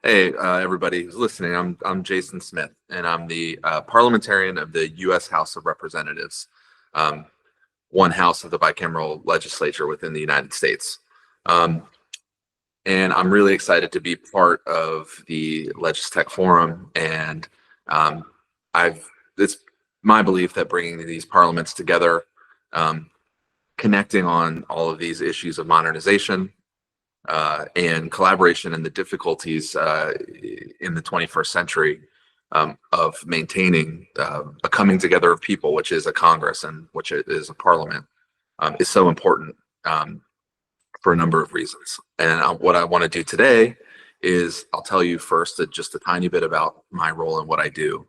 Hey, everybody who's listening. I'm Jason Smith, and I'm the parliamentarian of the U.S. House of Representatives, um, one house of the bicameral legislature within the United States. Um, and I'm really excited to be part of the Tech Forum. And um, it's my belief that bringing these parliaments together, um, connecting on all of these issues of modernization, and collaboration and the difficulties in the 21st century of maintaining a coming together of people, which is a Congress and which is a parliament, is so important for a number of reasons. And what I want to do today is I'll tell you first just a tiny bit about my role and what I do.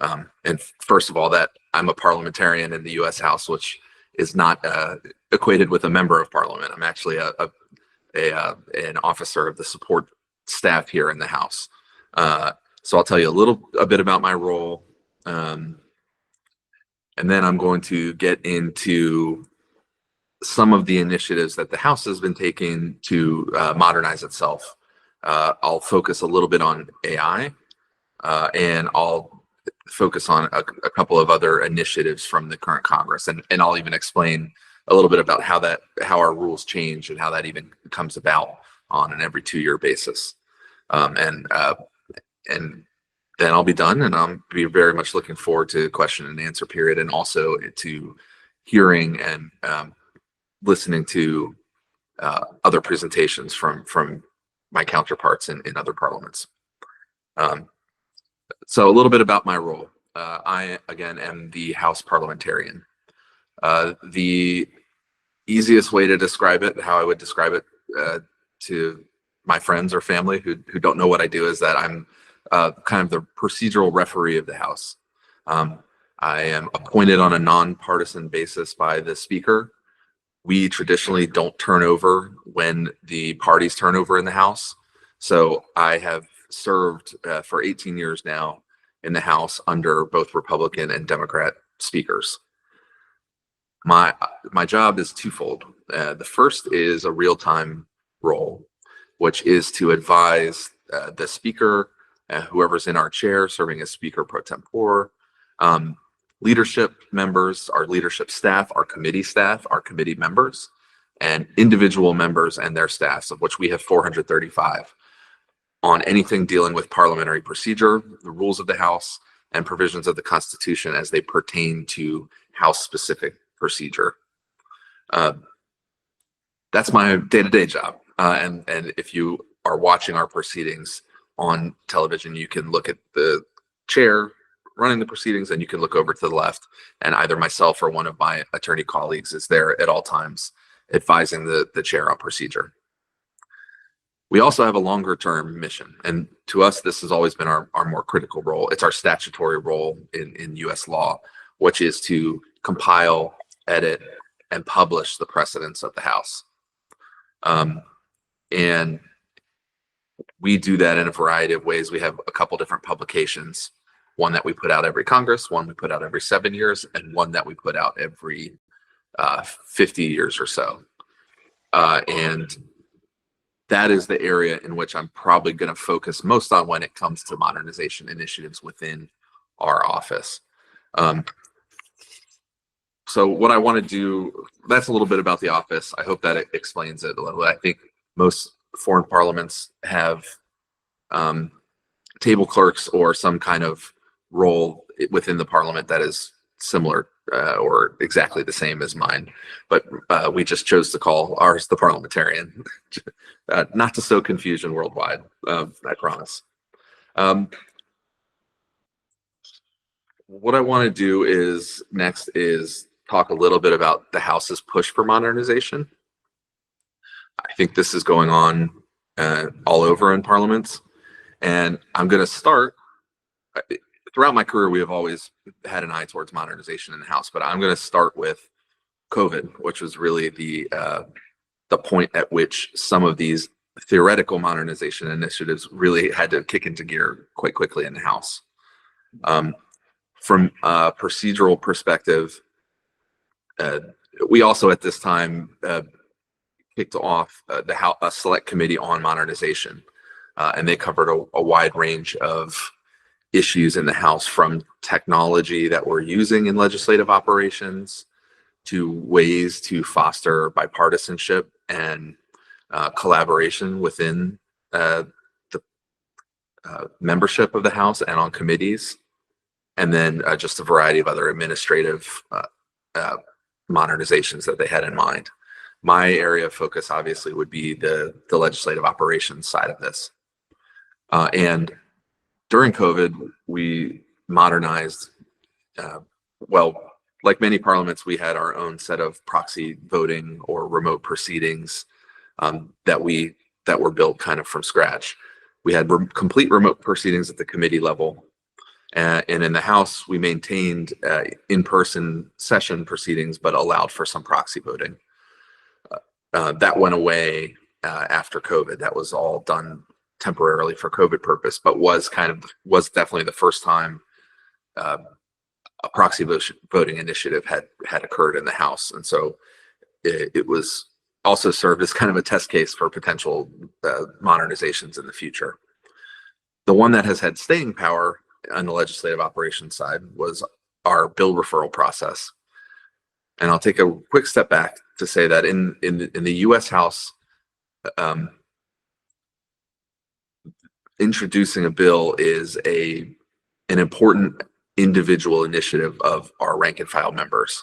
And first of all, that I'm a parliamentarian in the U.S. House, which is not equated with a member of parliament. I'm actually an officer of the support staff here in the House. So I'll tell you a bit about my role, and then I'm going to get into some of the initiatives that the House has been taking to modernize itself. I'll focus a little bit on AI, and I'll focus on a couple of other initiatives from the current Congress, and I'll even explain a little bit about how our rules change and how that even comes about on an every 2-year basis. And then I'll be done, and I'll be very much looking forward to question and answer period, and also to hearing and listening to other presentations from my counterparts in other parliaments. So a little bit about my role. I, again, am the House parliamentarian. The easiest way to describe it, how I would describe it to my friends or family who don't know what I do, is that I'm kind of the procedural referee of the House. I am appointed on a nonpartisan basis by the Speaker. We traditionally don't turn over when the parties turn over in the House. So I have served for 18 years now in the House under both Republican and Democrat speakers. My job is twofold. The first is a real-time role, which is to advise the Speaker, whoever's in our chair serving as Speaker pro tempore, leadership members, our leadership staff, our committee members, and individual members and their staffs, of which we have 435, on anything dealing with parliamentary procedure, the rules of the House, and provisions of the Constitution as they pertain to House-specific procedure. That's my day-to-day job. And if you are watching our proceedings on television, you can look at the chair running the proceedings, and you can look over to the left, and either myself or one of my attorney colleagues is there at all times advising the chair on procedure. We also have a longer term mission, and to us, this has always been our more critical role. It's our statutory role in US law, which is to compile, edit, and publish the precedents of the House. And we do that in a variety of ways. We have a couple different publications, one that we put out every Congress, one we put out every 7 years, and one that we put out every 50 years or so. And that is the area in which I'm probably going to focus most on when it comes to modernization initiatives within our office. So what I want to do, that's a little bit about the office. I hope that it explains it a little. I think most foreign parliaments have table clerks or some kind of role within the parliament that is similar or exactly the same as mine, but we just chose to call ours the parliamentarian, not to sow confusion worldwide, I promise. What I want to do is next is talk a little bit about the House's push for modernization. I think this is going on all over in parliaments, and I'm going to start. Throughout my career, we have always had an eye towards modernization in the House, but I'm going to start with COVID, which was really the point at which some of these theoretical modernization initiatives really had to kick into gear quite quickly in the House. From a procedural perspective, we also at this time kicked off a select committee on modernization. and they covered a wide range of issues in the House, from technology that we're using in legislative operations to ways to foster bipartisanship and collaboration within the membership of the House and on committees, and then just a variety of other administrative modernizations that they had in mind. My area of focus obviously would be the legislative operations side of this. And during COVID, we modernized, well, like many parliaments, we had our own set of proxy voting or remote proceedings that were built kind of from scratch. We had complete remote proceedings at the committee level. And in the House, we maintained in-person session proceedings, but allowed for some proxy voting. That went away after COVID. That was all done temporarily for COVID purpose, but was definitely the first time a proxy voting initiative had occurred in the House. And so it was also served as kind of a test case for potential modernizations in the future. The one that has had staying power on the legislative operations side was our bill referral process. And I'll take a quick step back to say that in the U.S. House, introducing a bill is an important individual initiative of our rank and file members.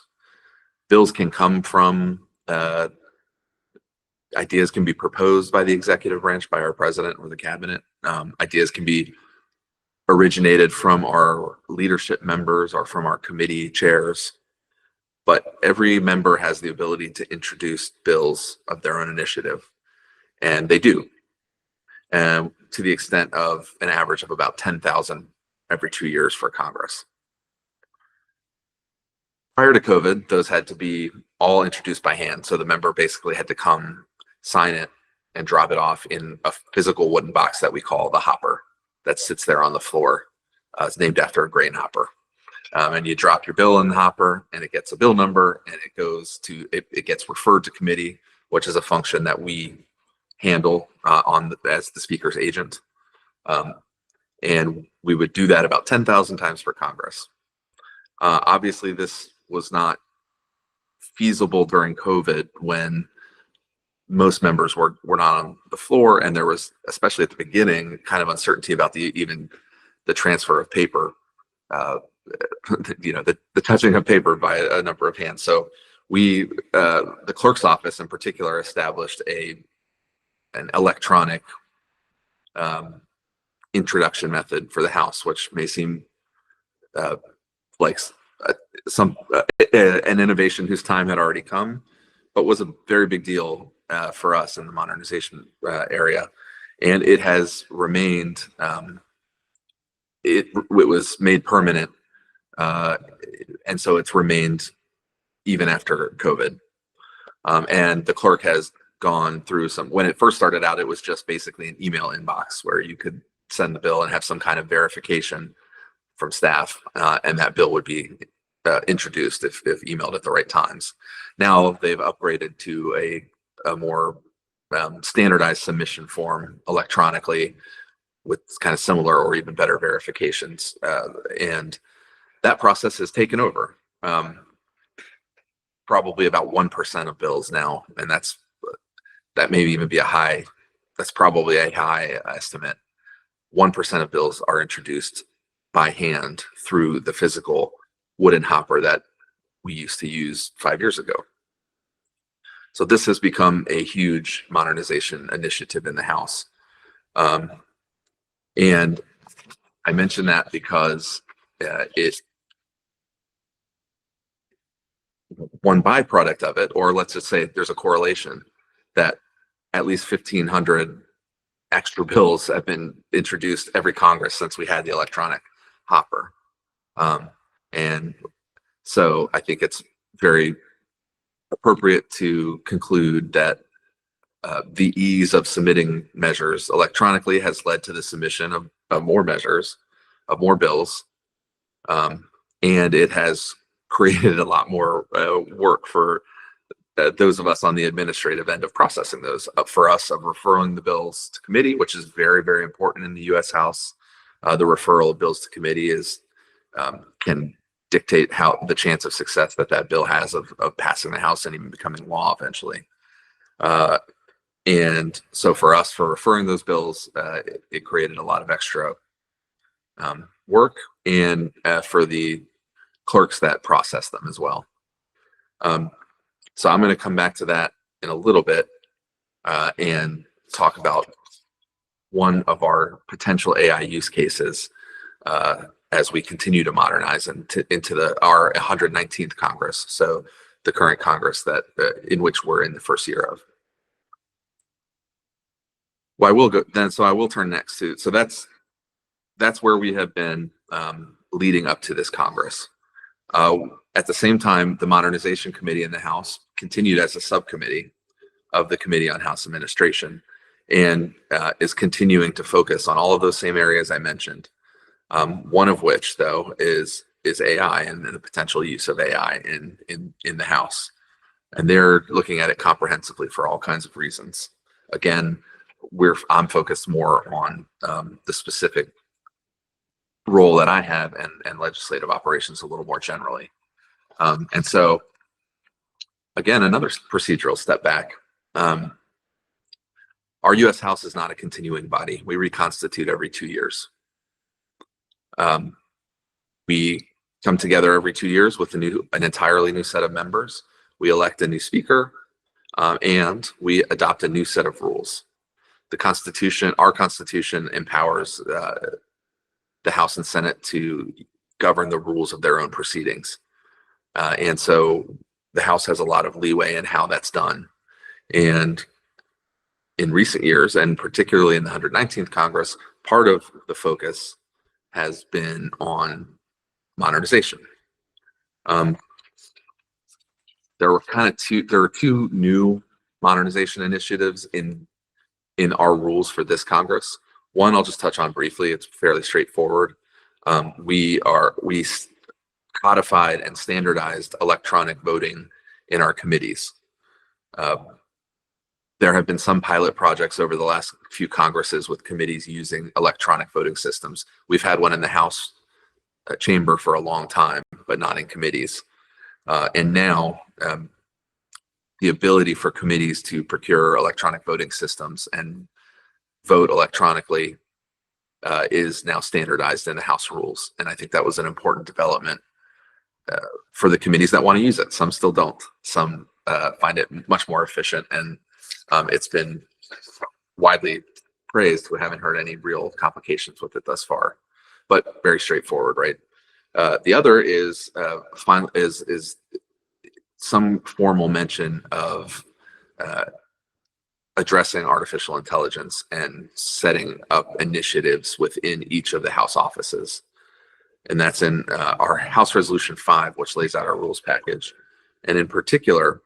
Bills can come from ideas can be proposed by the executive branch, by our president or the cabinet. Ideas can be originated from our leadership members or from our committee chairs. But every member has the ability to introduce bills of their own initiative, and they do. And to the extent of an average of about 10,000 every 2 years for Congress. Prior to COVID, those had to be all introduced by hand. So the member basically had to come, sign it, and drop it off in a physical wooden box that we call the hopper that sits there on the floor. It's named after a grain hopper. And you drop your bill in the hopper, and it gets a bill number, and it gets referred to committee, which is a function that we handle as the speaker's agent. And we would do that about 10,000 times for Congress. Obviously, this was not feasible during COVID when most members were not on the floor, and there was, especially at the beginning, kind of uncertainty about even the transfer of paper, the touching of paper by a number of hands. So the clerk's office in particular established an electronic introduction method for the House, which may seem like an innovation whose time had already come, but was a very big deal for us in the modernization area. And it has remained, it was made permanent, and so it's remained even after COVID. And the clerk has gone through when it first started out, it was just basically an email inbox where you could send the bill and have some kind of verification from staff, and that bill would be introduced if emailed at the right times. Now they've upgraded to a more standardized submission form electronically with kind of similar or even better verifications, and that process has taken over. Probably about 1% of bills now, and that may even be that's probably a high estimate. 1% of bills are introduced by hand through the physical wooden hopper that we used to use 5 years ago. So this has become a huge modernization initiative in the House. And I mention that because one byproduct of it, or let's just say there's a correlation, that at least 1,500 extra bills have been introduced every Congress since we had the electronic hopper. And so I think it's very appropriate to conclude that the ease of submitting measures electronically has led to the submission of more measures, of more bills, and it has created a lot more work for those of us on the administrative end of processing those. For us, of referring the bills to committee, which is very, very important in the U.S. House. The referral of bills to committee can dictate how the chance of success that bill has of passing the House and even becoming law eventually. And so for us, for referring those bills, it created a lot of extra work, and for the clerks that process them as well. So I'm going to come back to that in a little bit and talk about one of our potential AI use cases as we continue to modernize into our 119th Congress. So the current Congress that in which we're in the first year of. Well, I will go then. So I will turn next to. So that's where we have been leading up to this Congress. At the same time, the Modernization Committee in the House continued as a subcommittee of the Committee on House Administration, and is continuing to focus on all of those same areas I mentioned. One of which, though, is AI and the potential use of AI in the House, and they're looking at it comprehensively for all kinds of reasons. Again, I'm focused more on the specific role that I have and legislative operations a little more generally. And so, again, another procedural step back. Our U.S. House is not a continuing body. We reconstitute every 2 years. We come together every 2 years with an entirely new set of members. We elect a new speaker, and we adopt a new set of rules. The Constitution, our Constitution, empowers the House and Senate to govern the rules of their own proceedings. And so the House has a lot of leeway in how that's done. And in recent years, and particularly in the 119th Congress, part of the focus has been on modernization. There were two new modernization initiatives in our rules for this Congress. One I'll just touch on briefly. It's fairly straightforward. We codified and standardized electronic voting in our committees. There have been some pilot projects over the last few Congresses with committees using electronic voting systems. We've had one in the House chamber for a long time, but not in committees. And now the ability for committees to procure electronic voting systems and vote electronically is now standardized in the House rules. And I think that was an important development for the committees that want to use it. Some still don't. Some find it much more efficient, and it's been widely praised. We haven't heard any real complications with it thus far, but very straightforward, right? The other is some formal mention of addressing artificial intelligence and setting up initiatives within each of the House offices. And that's in our House Resolution 5, which lays out our rules package. And in particular,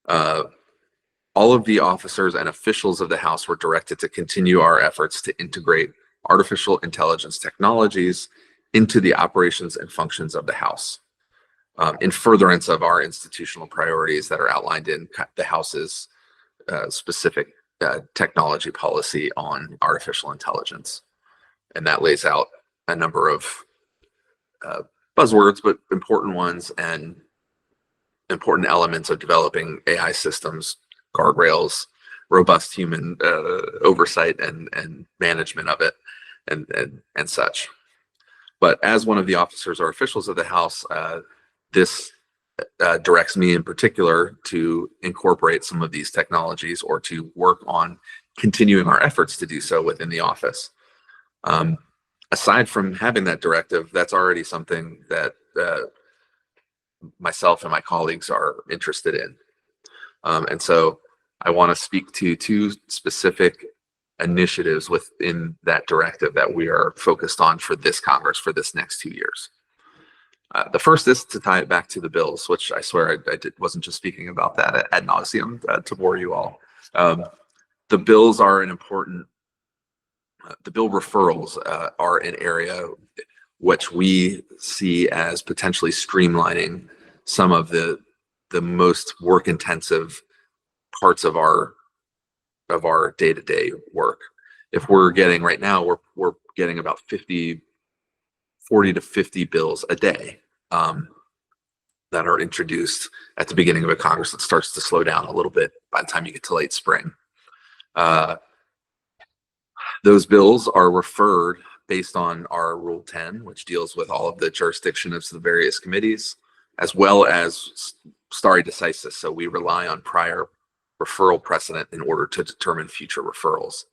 all of the officers and officials of the House were directed to continue our efforts to integrate artificial intelligence technologies into the operations and functions of the House, in furtherance of our institutional priorities that are outlined in the House's specific technology policy on artificial intelligence. And that lays out a number of buzzwords, but important ones, and important elements of developing AI systems, guardrails, robust human oversight and management of it, and such. But as one of the officers or officials of the House, this directs me in particular to incorporate some of these technologies or to work on continuing our efforts to do so within the office. Aside from having that directive, that's already something that myself and my colleagues are interested in. And so I want to speak to two specific initiatives within that directive that we are focused on for this Congress for this next 2 years. The first is to tie it back to the bills, which I swear wasn't just speaking about that ad nauseum to bore you all. The bills are an important, the bill referrals are an area which we see as potentially streamlining some of the the most work intensive parts of our day-to-day work. If we're getting right now, we're getting about 40 to 50 bills a day that are introduced at the beginning of a Congress. That starts to slow down a little bit by the time you get to late spring. Those bills are referred based on our Rule 10, which deals with all of the jurisdiction of the various committees, as well as stare decisis. So we rely on prior referral precedent in order to determine future referrals.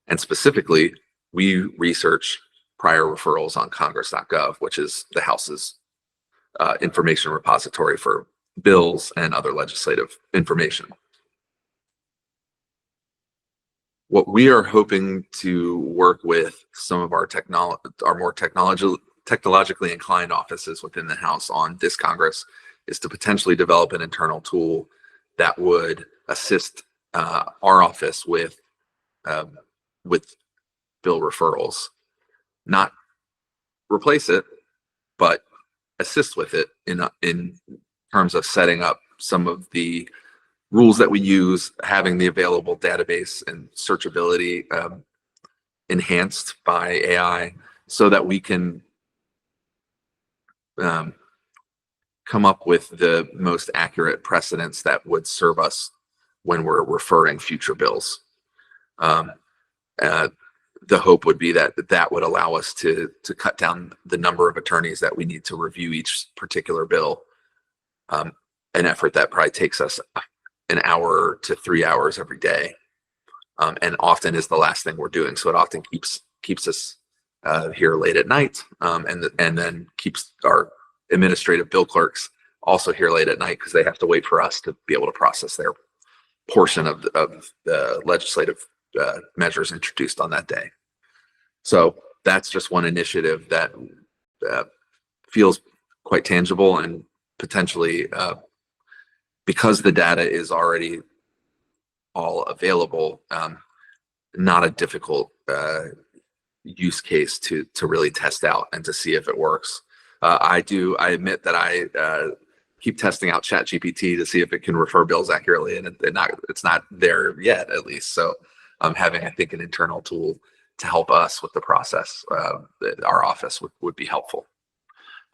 And specifically, we research prior referrals on congress.gov, which is the House's information repository for bills and other legislative information. What we are hoping to work with some of our more technologically inclined offices within the House on this Congress is to potentially develop an internal tool that would assist our office with bill referrals, not replace it, but assist with it in terms of setting up some of the rules that we use, having the available database and searchability enhanced by AI, so that we can come up with the most accurate precedents that would serve us when we're referring future bills. The hope would be that would allow us to cut down the number of attorneys that we need to review each particular bill, an effort that probably takes us an hour to 3 hours every day, and often is the last thing we're doing. So it often keeps us here late at night, and then keeps our administrative bill clerks also here late at night, because they have to wait for us to be able to process their portion of the legislative measures introduced on that day. So that's just one initiative that feels quite tangible, and potentially, because the data is already all available, not a difficult use case to really test out and to see if it works. I admit that I keep testing out ChatGPT to see if it can refer bills accurately, and it's not there yet, at least. So having, I think, an internal tool to help us with the process, our office would be helpful.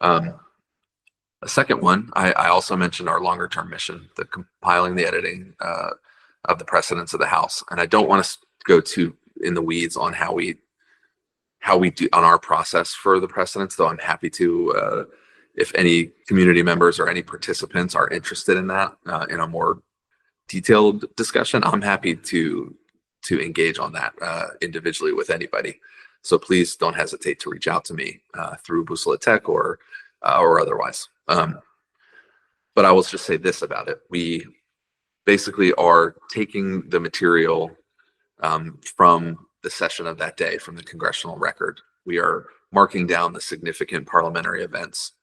A second one, I also mentioned our longer term mission, the compiling, the editing of the precedents of the House. And I don't want to go too in the weeds on how we do on our process for the precedents, though I'm happy to, if any community members or any participants are interested in that, in a more detailed discussion, I'm happy to engage on that individually with anybody. So please don't hesitate to reach out to me through Bússola Tech or otherwise. But I will just say this about it. We basically are taking the material from the session of that day, from the congressional record. We are marking down the significant parliamentary events.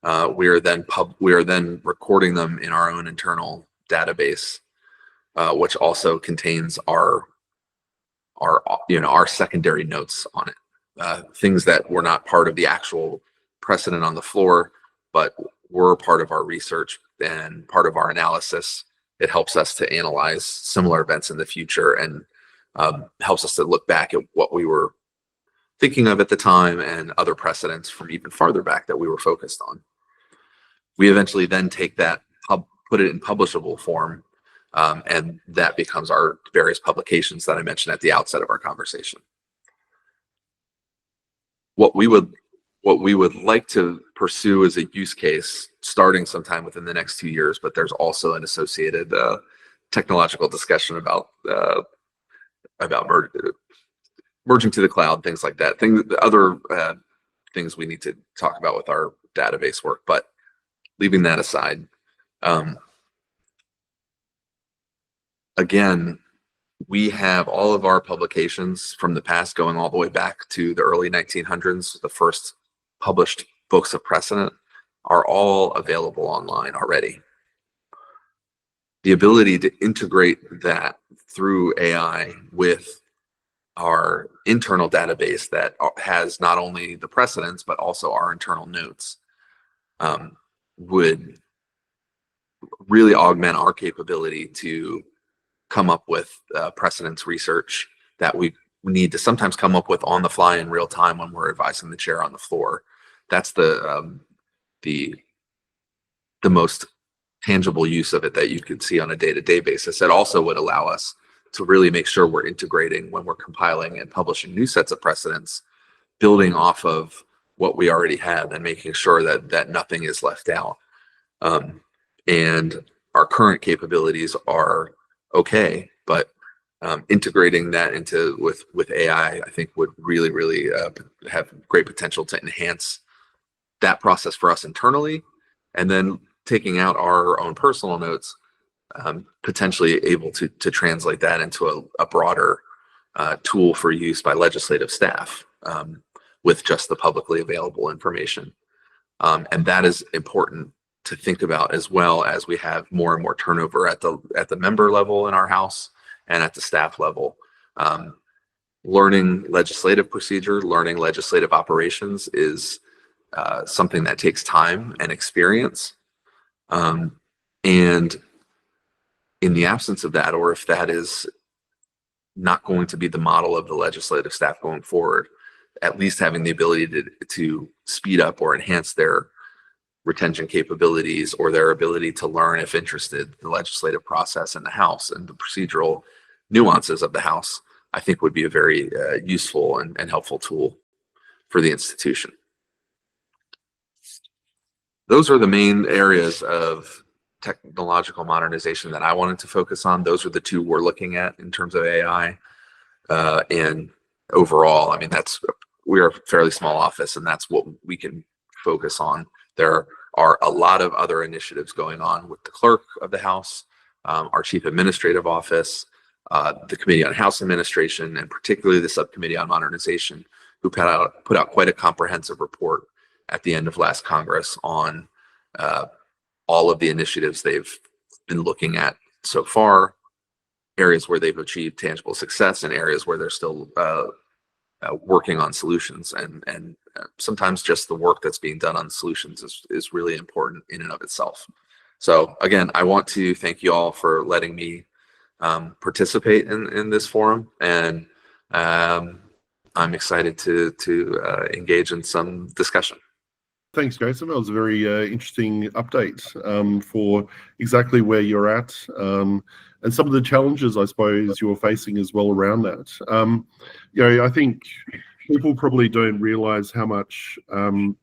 We are then recording them in our own internal database, which also contains our secondary notes on it, things that were not part of the actual precedent on the floor, but were part of our research and part of our analysis. It helps us to analyze similar events in the future, and helps us to look back at what we were thinking of at the time and other precedents from even farther back that we were focused on. We eventually then take that, put it in publishable form, and that becomes our various publications that I mentioned at the outset of our conversation. What we would like to pursue as a use case, starting sometime within the next 2 years, but there's also an associated technological discussion about merging to the cloud, things like that. Other things we need to talk about with our database work. But leaving that aside, again, we have all of our publications from the past going all the way back to the early 1900s. The first published books of precedent are all available online already. The ability to integrate that through AI with our internal database that has not only the precedents, but also our internal notes, would really augment our capability to come up with precedence research that we need to sometimes come up with on the fly in real time when we're advising the chair on the floor. That's the most tangible use of it that you could see on a day-to-day basis. It also would allow us to really make sure we're integrating when we're compiling and publishing new sets of precedents, building off of what we already have and making sure that nothing is left out. And our current capabilities are okay, but integrating that into with AI, I think would really have great potential to enhance that process for us internally, and then taking out our own personal notes, potentially able to translate that into a broader tool for use by legislative staff with just the publicly available information. And that is important to think about, as well as we have more and more turnover at the member level in our House and at the staff level. Learning legislative procedure, learning legislative operations is something that takes time and experience. And in the absence of that, or if that is not going to be the model of the legislative staff going forward, at least having the ability to speed up or enhance their retention capabilities or their ability to learn, if interested, the legislative process in the House and the procedural nuances of the House, I think would be a very useful and helpful tool for the institution. Those are the main areas of technological modernization that I wanted to focus on. Those are the two we're looking at in terms of AI. And overall, I mean, we're a fairly small office, and that's what we can focus on. There are a lot of other initiatives going on with the clerk of the House, our chief administrative office, the Committee on House Administration, and particularly the Subcommittee on Modernization, who put out quite a comprehensive report at the end of last Congress on all of the initiatives they've been looking at so far, areas where they've achieved tangible success and areas where they're still working on solutions. And sometimes just the work that's being done on solutions is really important in and of itself. So again, I want to thank you all for letting me participate in this forum, and I'm excited to engage in some discussion. Thanks, Jason. That was a very interesting update for exactly where you're at and some of the challenges, I suppose, you're facing as well around that. I think people probably don't realize how much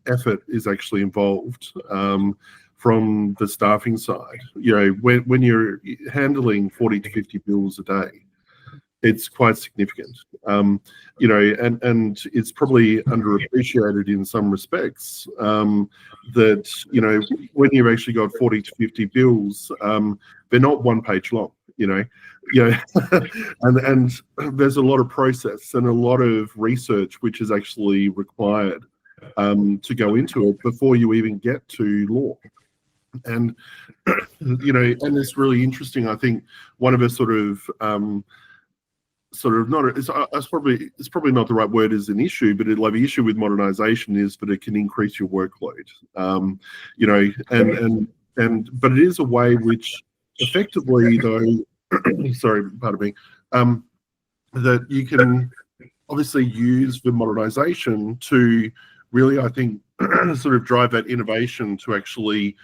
effort is actually involved from the staffing side. When you're handling 40 to 50 bills a day, it's quite significant, and it's probably underappreciated in some respects that, when you've actually got 40 to 50 bills, they're not one page long, and there's a lot of process and a lot of research which is actually required to go into it before you even get to law. And, and it's really interesting. I think one of the it's probably not the right word as an issue, but the issue with modernization is that it can increase your workload, but it is a way which effectively, though, sorry, pardon me, that you can obviously use the modernization to really, I think, sort of drive that innovation to actually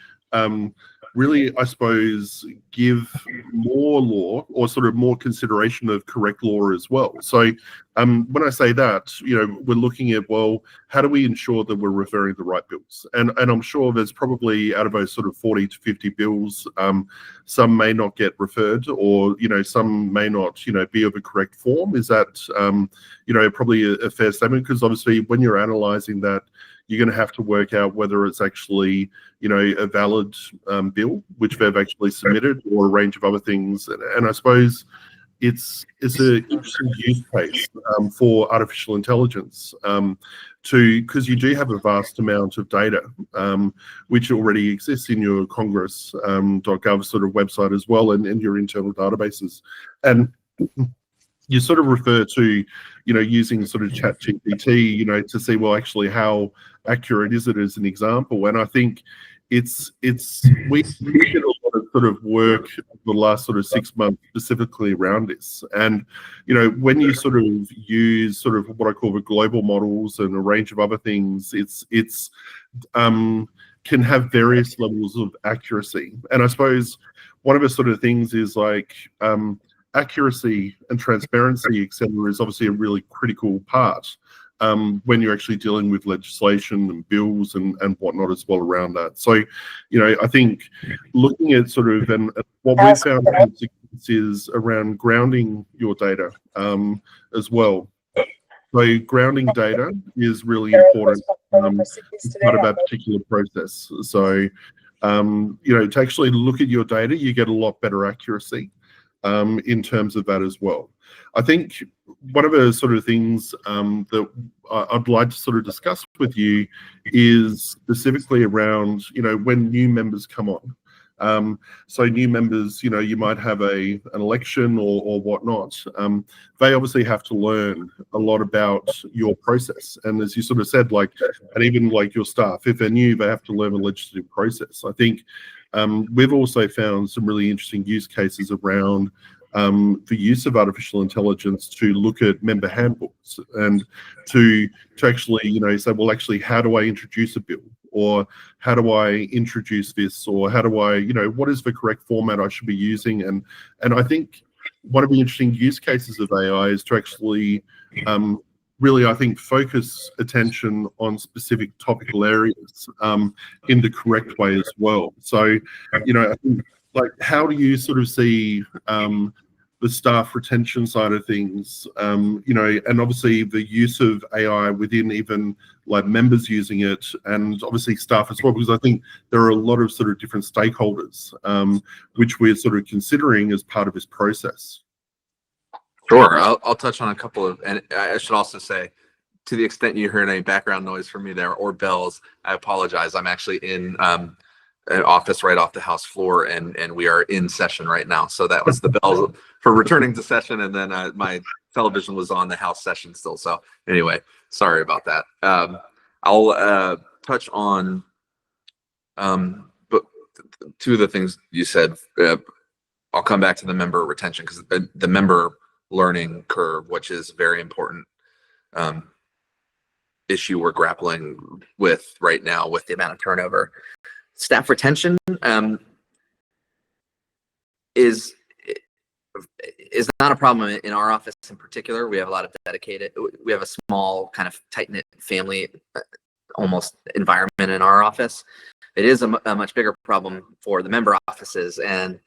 really, I suppose, give more law or sort of more consideration of correct law as well. So when I say that, we're looking at, well, how do we ensure that we're referring the right bills? And I'm sure there's probably, out of those sort of 40 to 50 bills, some may not get referred, or, some may not, be of a correct form. Is that, probably a fair statement? Because obviously when you're analyzing that, you're going to have to work out whether it's actually, a valid bill, which they've actually submitted, or a range of other things. And I suppose it's an interesting use case for artificial intelligence, because you do have a vast amount of data, which already exists in your Congress.gov sort of website as well, and your internal databases. And you sort of refer to, using sort of ChatGPT, to see, well, actually, how accurate is it as an example. And I think we get a lot of sort of work the last sort of 6 months specifically around this. And, you know, when you sort of use sort of what I call the global models and a range of other things, it's can have various levels of accuracy. And I suppose one of the sort of things is like accuracy and transparency, etc., is obviously a really critical part when you're actually dealing with legislation and bills and whatnot as well around that. So, you know, I think looking at sort of, and what we found is around grounding your data as well. So grounding data is really important as part of that particular process. So, you know, to actually look at your data, you get a lot better accuracy in terms of that as well. I think one of the sort of things that I'd like to sort of discuss with you is specifically around, you know, when new members come on. So new members, you know, you might have an election or whatnot. They obviously have to learn a lot about your process. And as you sort of said, like, and even like your staff, if they're new, they have to learn the legislative process. I think we've also found some really interesting use cases around the use of artificial intelligence to look at member handbooks and to actually, you know, say, well, actually, how do I introduce a bill? Or how do I introduce this? Or how do I, you know, what is the correct format I should be using? And I think one of the interesting use cases of AI is to actually really, I think, focus attention on specific topical areas in the correct way as well. So, you know, I think, like, how do you sort of see the staff retention side of things, you know, and obviously the use of AI within even like members using it, and obviously staff as well, because I think there are a lot of sort of different stakeholders which we're sort of considering as part of this process. Sure, I'll touch on a couple of, and I should also say, to the extent you heard any background noise from me there or bells, I apologize. I'm actually in an office right off the House floor, and we are in session right now. So that was the bell for returning to session, and then my television was on the House session still. So anyway, sorry about that. I'll touch on but two of the things you said. I'll come back to the member retention, because the member learning curve, which is a very important issue we're grappling with right now with the amount of turnover. Staff retention is not a problem in our office in particular. We have a lot of dedicated, we have a small kind of tight-knit family almost environment in our office. It is a much bigger problem for the member offices and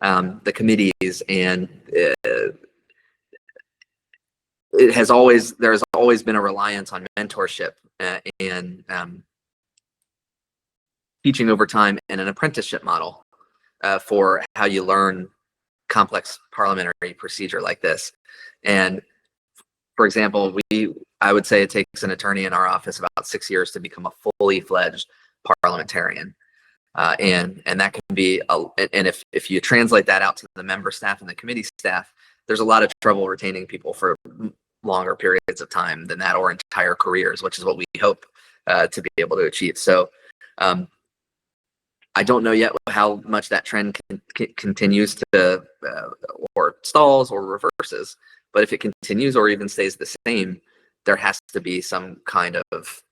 the committees, and there's always been a reliance on mentorship and teaching over time and an apprenticeship model for how you learn complex parliamentary procedure like this. And for example, I would say it takes an attorney in our office about 6 years to become a fully fledged parliamentarian. And that can be, and if you translate that out to the member staff and the committee staff, there's a lot of trouble retaining people for longer periods of time than that, or entire careers, which is what we hope to be able to achieve. So I don't know yet how much that trend continues to or stalls or reverses, but if it continues or even stays the same, there has to be some kind of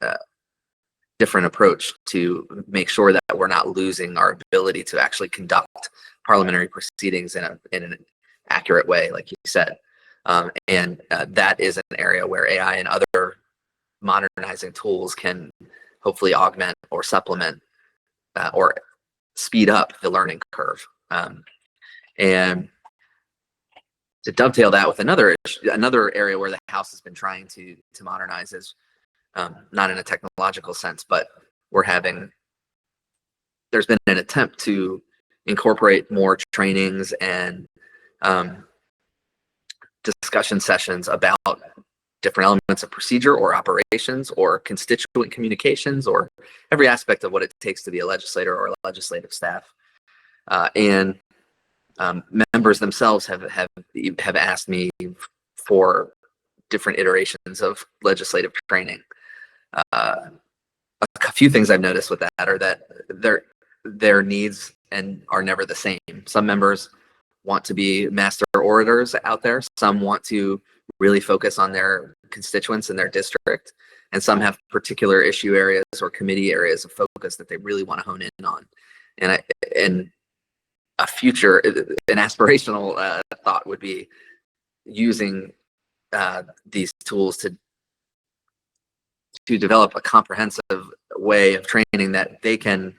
different approach to make sure that we're not losing our ability to actually conduct parliamentary proceedings in an accurate way, like you said. And that is an area where AI and other modernizing tools can hopefully augment or supplement or speed up the learning curve. And to dovetail that with another area where the House has been trying to modernize is not in a technological sense, but there's been an attempt to incorporate more trainings and discussion sessions about different elements of procedure or operations or constituent communications or every aspect of what it takes to be a legislator or a legislative staff. And members themselves have asked me for different iterations of legislative training. A few things I've noticed with that are that there needs and are never the same. Some members want to be master orators out there. Some want to really focus on their constituents in their district, and some have particular issue areas or committee areas of focus that they really want to hone in on. And a future, an aspirational thought would be using these tools to develop a comprehensive way of training that they can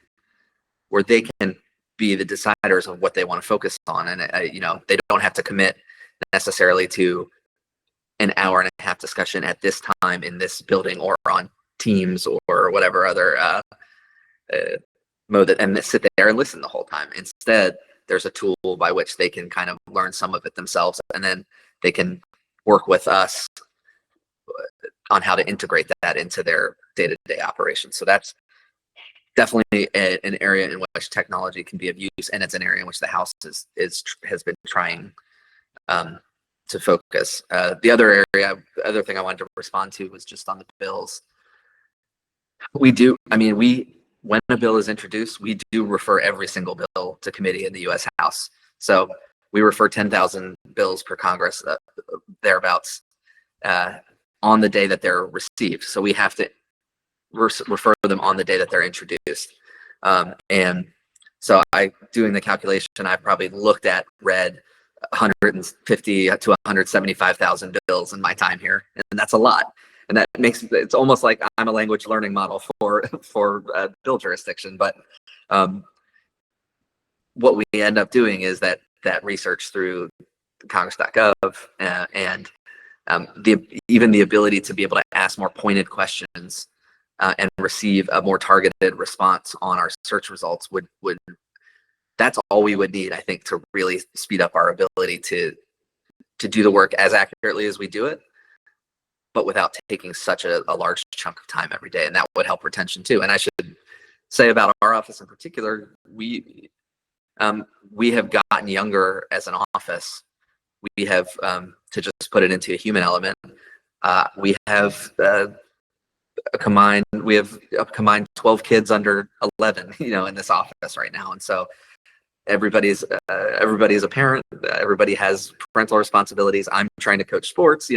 be the deciders of what they want to focus on. And they don't have to commit necessarily to an hour and a half discussion at this time in this building or on Teams or whatever other mode, and sit there and listen the whole time. Instead, there's a tool by which they can kind of learn some of it themselves, and then they can work with us on how to integrate that into their day-to-day operations. So that's definitely an area in which technology can be of use, and it's an area in which the House has been trying to focus. The other thing I wanted to respond to was just on the bills. When a bill is introduced, we do refer every single bill to committee in the U.S. House. So we refer 10,000 bills per Congress, thereabouts, on the day that they're received. So we have to refer them on the day that they're introduced. And so doing the calculation, I've probably read 150 to 175,000 bills in my time here, and that's a lot. And that makes it's almost like I'm a language learning model for bill jurisdiction. But what we end up doing is that research through Congress.gov and even the ability to be able to ask more pointed questions and receive a more targeted response on our search results would that's all we would need, I think, to really speed up our ability to do the work as accurately as we do it, but without taking such a large chunk of time every day. And that would help retention too. And I should say about our office in particular, we have gotten younger as an office. We have, to just put it into a human element, we have a combined 12 kids under 11, in this office right now. And so everybody's a parent. Everybody has parental responsibilities. I'm trying to coach sports.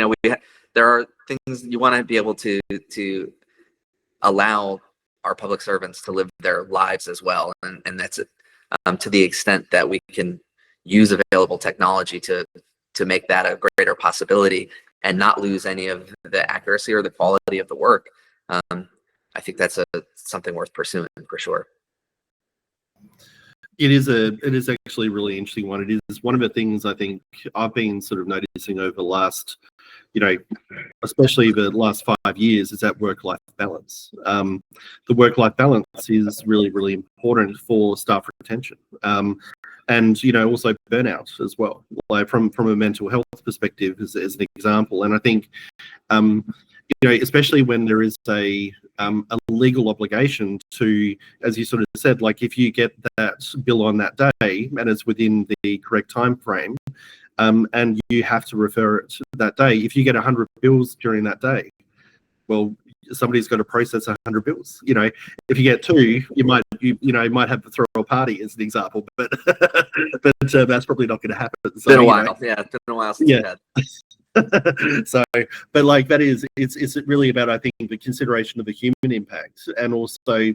There are things you want to be able to allow our public servants to live their lives as well, and that's it. To the extent that we can use available technology to make that a greater possibility and not lose any of the accuracy or the quality of the work, I think that's something worth pursuing for sure. It is actually a really interesting one. It is one of the things I think I've been sort of noticing over the last, especially the last 5 years, is that work-life balance. The work-life balance is really, really important for staff retention. And also burnout as well, like from a mental health perspective as an example. And I think especially when there is a legal obligation to, as you sort of said, like if you get that bill on that day and it's within the correct time frame, and you have to refer it that day, if you get 100 bills during that day, well, somebody's got to process 100 bills. If you get 2, you might have to throw a party as an example, but that's probably not going to happen. So, been a while. Yeah, it's been a while since we had. So, but like that is, it's really about, I think, the consideration of the human impact, and also,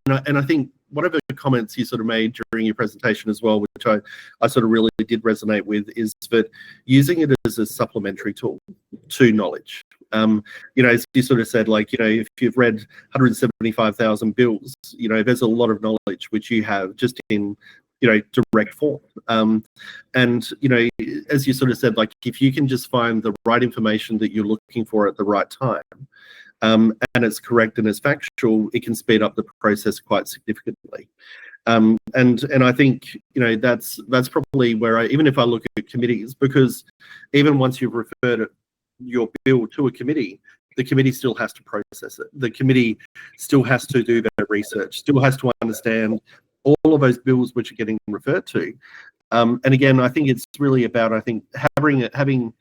and I think one of the comments you sort of made during your presentation as well, which I sort of really did resonate with, is that using it as a supplementary tool to knowledge. As you sort of said, like, if you've read 175,000 bills, there's a lot of knowledge which you have just in direct form. And as you sort of said, like, if you can just find the right information that you're looking for at the right time, and it's correct and it's factual, it can speed up the process quite significantly. And I think that's probably where even if I look at committees, because even once you've referred your bill to a committee, the committee still has to process it. The committee still has to do their research, still has to understand all of those bills which are getting referred to. And again, I think it's really about, having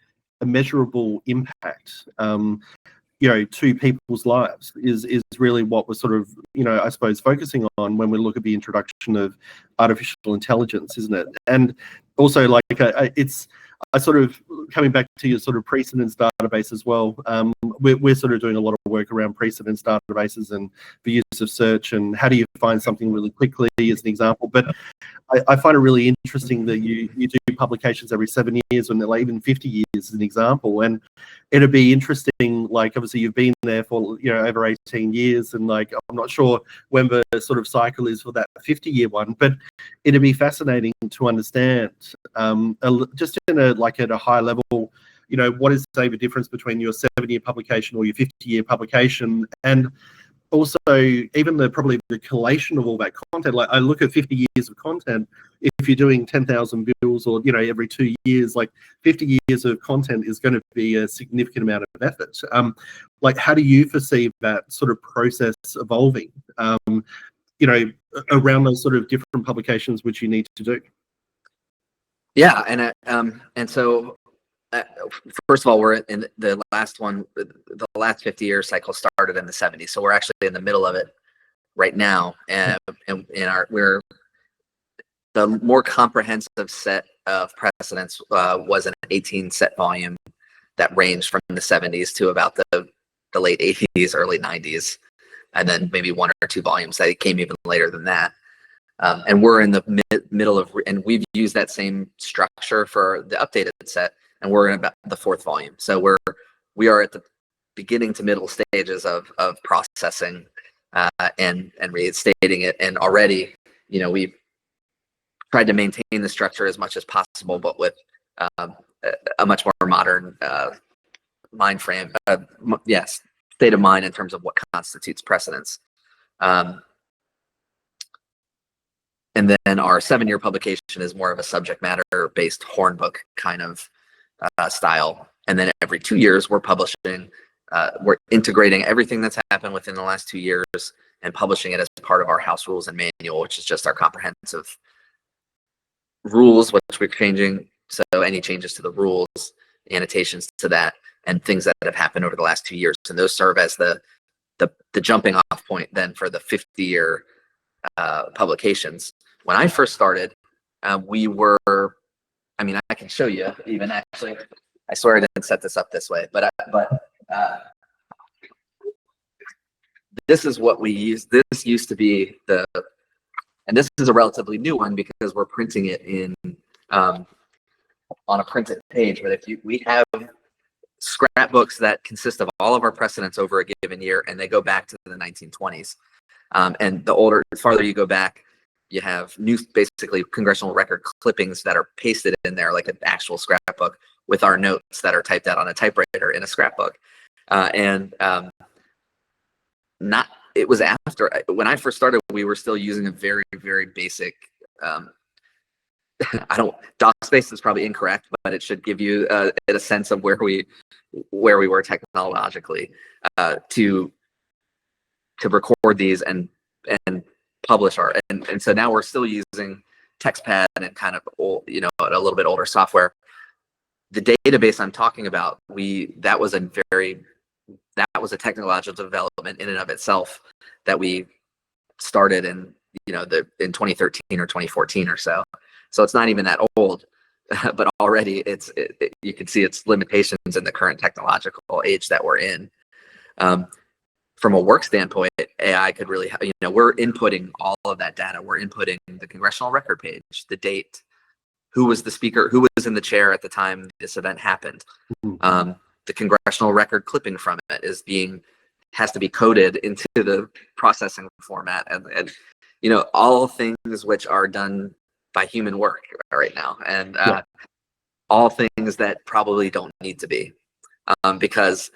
a measurable impact. to people's lives is really what we're sort of, I suppose, focusing on when we look at the introduction of artificial intelligence, isn't it? And also, like, it's I sort of coming back to your sort of precedence database as well. We're sort of doing a lot of work around precedence databases and the use of search and how do you find something really quickly, as an example. But I find it really interesting that you do publications every 7 years, and like even 50 years as an example. And it'd be interesting, like, obviously you've been there for over 18 years, and like I'm not sure when the sort of cycle is for that 50-year one, but it'd be fascinating to understand just in at a high level, what is, say, the difference between your 7-year publication or your 50-year publication, and also even probably the collation of all that content. Like, I look at 50 years of content. If you're doing 10,000 bills or every 2 years, like 50 years of content is going to be a significant amount of effort. Like, how do you foresee that sort of process evolving? Around those sort of different publications which you need to do. Yeah, and so first of all, we're in the last one. The last 50-year cycle started in the 70s, so we're actually in the middle of it right now. And we're the more comprehensive set of precedents was an 18 set volume that ranged from the 70s to about the late 80s, early 90s, and then maybe 1 or 2 volumes that came even later than that. And we're in the middle of, and we've used that same structure for the updated set, and we're in about the 4th volume. So we are at the beginning to middle stages of processing and reinstating it. And already, we've tried to maintain the structure as much as possible, but with a much more modern mind frame, state of mind in terms of what constitutes precedence. And then our 7-year publication is more of a subject matter based hornbook kind of style. And then every 2 years we're publishing, we're integrating everything that's happened within the last 2 years and publishing it as part of our house rules and manual, which is just our comprehensive rules, which we're changing. So any changes to the rules, annotations to that, and things that have happened over the last 2 years. And those serve as the jumping off point then for the 50-year publications. When I first started, we were, I can show you even actually. I swear I didn't set this up this way, but this is what we use. This used to be and this is a relatively new one because we're printing it in on a printed page. But we have scrapbooks that consist of all of our precedents over a given year, and they go back to the 1920s. And the farther you go back, you have basically congressional record clippings that are pasted in there like an actual scrapbook with our notes that are typed out on a typewriter in a scrapbook. It was after, when I first started, we were still using a very, very basic, DOS-based is probably incorrect, but it should give you a sense of where we were technologically to record these and publish and so now we're still using TextPad and kind of old, a little bit older software. The database I'm talking about, that was a technological development in and of itself that we started in 2013 or 2014 or so. So it's not even that old, but already you can see its limitations in the current technological age that we're in. From a work standpoint, AI could really, we're inputting all of that data. We're inputting the congressional record page, the date, who was the speaker, who was in the chair at the time this event happened. The congressional record clipping from it has to be coded into the processing format, and all things which are done by human work right now, and all things that probably don't need to be, because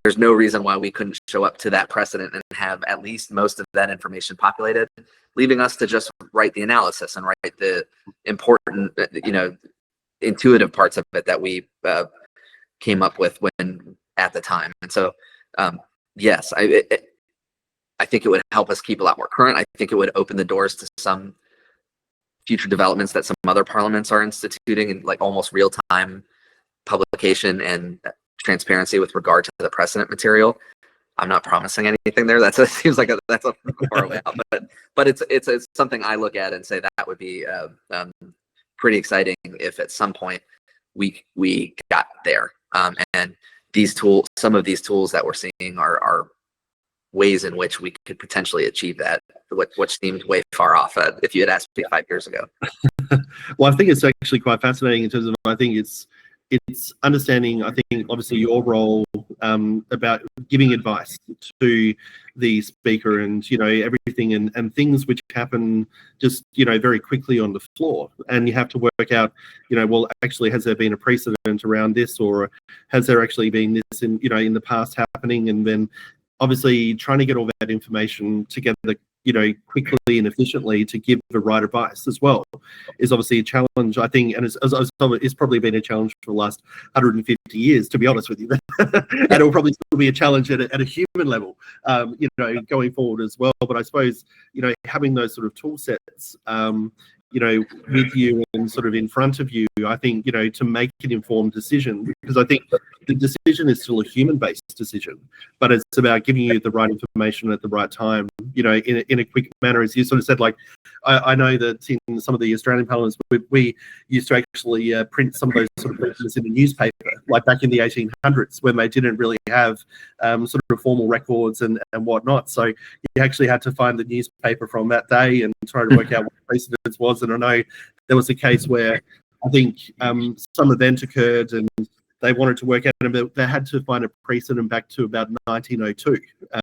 there's no reason why we couldn't show up to that precedent and have at least most of that information populated, leaving us to just write the analysis and write the important, intuitive parts of it that we came up with at the time. And so, yes, I think it would help us keep a lot more current. I think it would open the doors to some future developments that some other parliaments are instituting, in like almost real-time publication and transparency with regard to the precedent material. I'm not promising anything there. It seems like that's a far way out, but it's something I look at and say that would be pretty exciting if at some point we got there. And some of these tools that we're seeing are ways in which we could potentially achieve that, which seemed way far off if you had asked me 5 years ago. Well, I think it's actually quite fascinating in terms of, I think it's understanding, I think, obviously your role about giving advice to the speaker and, everything and things which happen just, very quickly on the floor. And you have to work out, well, actually, has there been a precedent around this, or has there actually been this in the past happening? And then obviously trying to get all that information together, quickly and efficiently to give the right advice as well is obviously a challenge, I think, and it's probably been a challenge for the last 150 years, to be honest with you. And it'll probably still be a challenge at a human level, going forward as well. But I suppose, having those sort of tool sets, with you and sort of in front of you, I think, to make an informed decision, because I think the decision is still a human-based decision, but it's about giving you the right information at the right time, in a quick manner. As you sort of said, like, I know that in some of the Australian parliaments, we used to actually print some of those sort of papers in the newspaper, like back in the 1800s, when they didn't really have sort of formal records and whatnot. So you actually had to find the newspaper from that day and try to work out what the precedence was. And I know there was a case where I think some event occurred and they wanted to work out, but they had to find a precedent back to about 1902.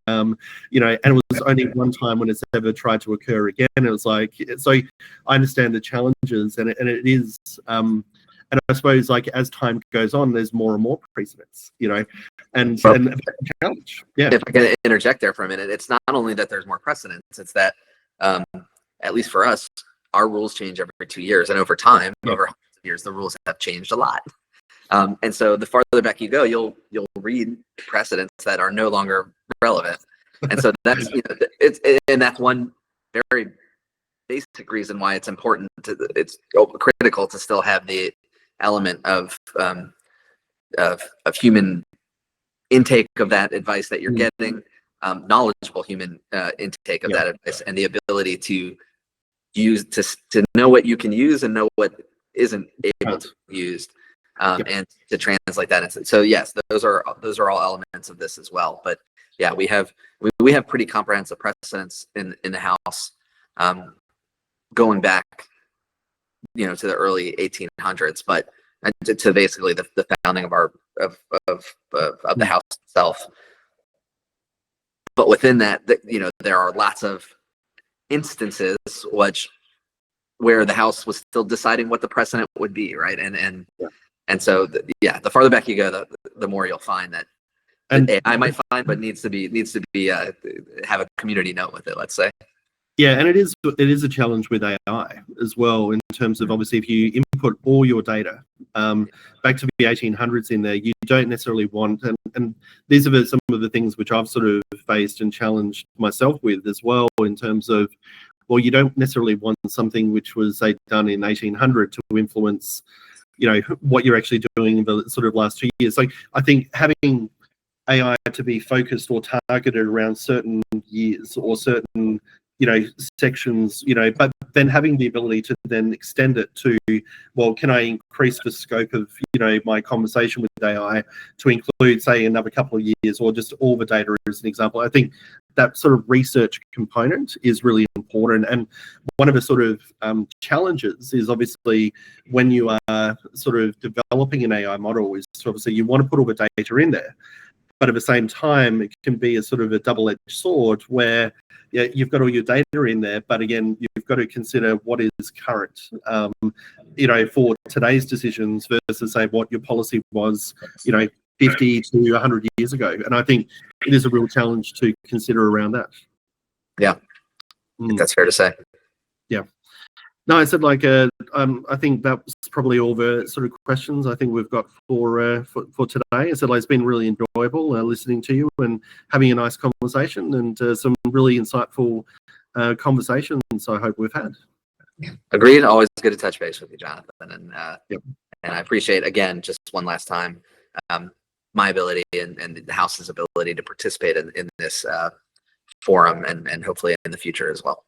And it was only one time when it's ever tried to occur again. It was like, so I understand the challenges, and it is, and I suppose, like, as time goes on, there's more and more precedents, and that's a challenge. Yeah. If I can interject there for a minute, it's not only that there's more precedents, it's that, at least for us, our rules change every 2 years, and over time, over hundreds of years, the rules have changed a lot. And so the farther back you go, you'll read precedents that are no longer relevant. And so that's, and that's one very basic reason why it's important it's critical to still have the element of human intake of that advice that you're getting, knowledgeable human intake of that advice, and the ability to use to know what you can use and know what isn't able to be used, and to translate that into. So yes, those are all elements of this as well. But yeah, we have pretty comprehensive precedents in the House, going back, to the early 1800s, but to basically the founding of the House itself. But within that, there are lots of instances where the House was still deciding what the precedent would be, right? And so the farther back you go, the more you'll find that AI might find, but needs to be have a community note with it, let's say. Yeah, and it is a challenge with AI as well, in terms of, obviously, if you input all your data back to the 1800s in there, you don't necessarily want, and these are some of the things which I've sort of faced and challenged myself with as well, in terms of, well, you don't necessarily want something which was, say, done in 1800 to influence, what you're actually doing in the sort of last 2 years. So I think having AI to be focused or targeted around certain years or certain sections, but then having the ability to then extend it to, well, can I increase the scope of, my conversation with AI to include, say, another couple of years, or just all the data as an example. I think that sort of research component is really important. And one of the sort of challenges is, obviously, when you are sort of developing an AI model, is obviously you want to put all the data in there. But at the same time, it can be a sort of a double-edged sword where, you've got all your data in there, but again, you've got to consider what is current, for today's decisions versus, say, what your policy was, 50 to 100 years ago. And I think it is a real challenge to consider around that. Yeah, that's fair to say. Yeah. No, I said, like, I think that was probably all the sort of questions I think we've got for today. I said, like, it's been really enjoyable listening to you and having a nice conversation, and some really insightful conversations I hope we've had. Agreed. Always good to touch base with you, Jonathan. And and I appreciate, again, just one last time, my ability and the House's ability to participate in this forum and hopefully in the future as well.